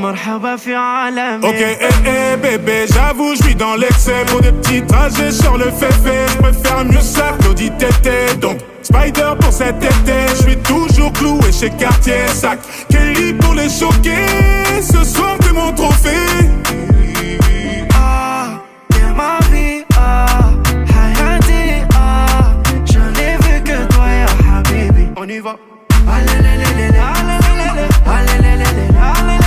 مرحبا في عالمي. Ok, bébé, j'avoue, je suis dans l'excès. Pour des petits trajets sur le féfé, je préfère mieux ça qu'Audi TT. Donc, Spider pour cet été, je suis toujours cloué chez Cartier. Sac Kelly pour les choquer, ce soir t'es mon trophée. Ah, t'es ma vie, ah, Hayati, ah, je n'ai vu que toi, ya Habibi. On y va. Allez, allez, allez, allez, allez, allez, allez, allez, allez.